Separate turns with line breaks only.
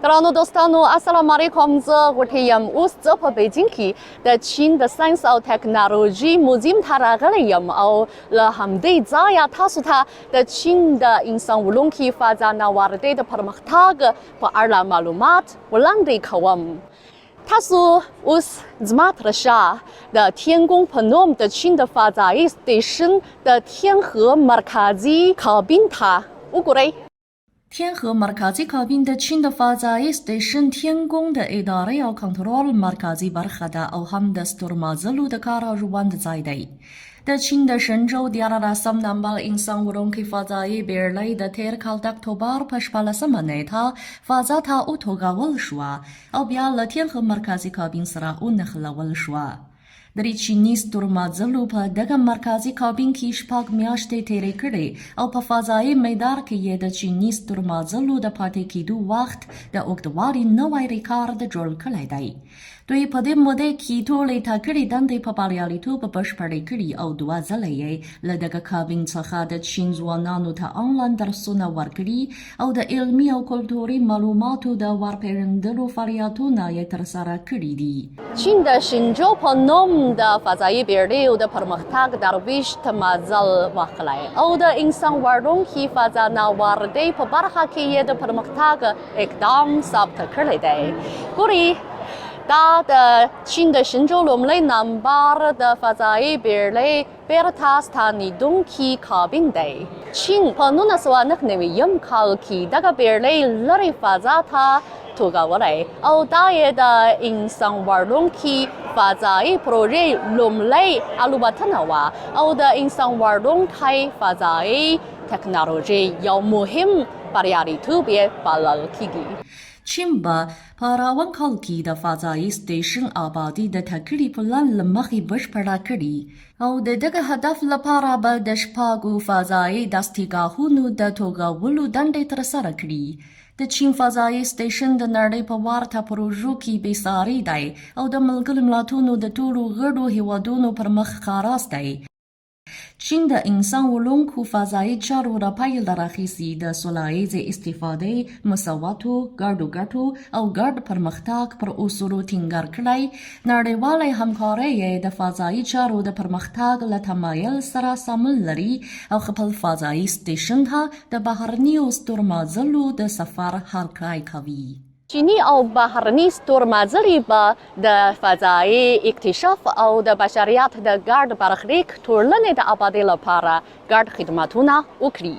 Rano dostanu assalamu alaikum زه غوټه یم اوس زه په بیجینګ کې د چین د ساينس او ټکنالوژي موزیم ته راغلی یم او له همدې ځایه تاسو ته د چین د انسان وړونکي فضا ناوردۍ د پرمختګ په اړه معلومات وړاندې کوم. تاسو اوس زما تر شا د تیانګونګ په نوم د چین د فضایي سټیشن د تیانهه مرکزي کابین ته وګورئ. 天河 مرکزی کابین د چین د فضایي سټیشن تیانګونګ د ادارې او کنټرول مرکزی برخه ده او هم د ستورمزلو د کار او ژوند ځای دی. د چین د شنجو 14 نمبر انسان وړونکي فضایي بیړۍ د تیر کال د اکتوبر په 14مه نیټه فضا ته وتوګول شوه او بیا له تیانهه مرکزي کابین سره ونښلول شوه. درې چیني ستورمزلو په دغه مرکزي کابین کې شپږ میاشتې تیرې کړې او په فضایي میدان کې یې د چیني ستورمزلو د پاتې کېدو وخت د اوږدوالي نوی ریکارډ جوړ کړی دی. دوی په دې موده کې ټولې ټاکلې دندې په بریالیتوب بشپړې کړي او 2 ځله یې له دغه کابین څخه د چین ځوانانو ته آنلاین درسونه ورکړي او د علمي او کلتوري معلوماتو د ورپېژندلو فعالیتونه یې ترسره کړي دي. چین د شنجو په نوم د فضایي بیړیو د پرمختګ درویشت مزل واخلي او د انسان وړونکي فضا ناوردۍ په برخه کې یې د پرمختګ اقدام ثابت کړی دی. ګورئ دا د چین د شنجو لومړی نمبر د فضایي بیړۍ بیرته ستنېدونکي کابین دی. چین په 1999 کال کې دغه بیړۍ لرې فضا ته توګولی او دا یې د انسان وړونکي فضایي پروژې لومړۍ الوتنه وه او د انسان وړونکي فضایي ټکنالوژي یو مهم بریالیتوب یې بلل کېږي. چین به په روان کال کې د فضایي سټیشن آبادي د ټاکلي پلان له مخې بشپړه کړي او د دغه هدف لپاره به د شپږو فضایي دستګاهونو د توګولو دندې ترسره کړي. د چین فضایي سټیشن د نړۍ په ورته پروژو کې بېساري دی او د ملګرو ملتونو د ټولو غړو هیوادونو پر مخ ښکاراست دی. چین د انسان وړونکو فضایي چارو را پیل راخیستي د سوله استفادې مساواتو ګډو ګټو او ګډ پرمختګ پر اصولو ټینګار کړی. نړیواله همکاري د فضایي چارو د پرمختګ له تمایل سره سمون لري او خپل فضایي سټیشن ته د بهرنیو ستورمزلو د سفر هرکلی کوي. چینی او بهرني ستورمزلي به د فضایي اکتشاف او د بشریت د ګډ برخلیک ټولنې د آبادۍ لپاره ګډ خدمتونه وکړي.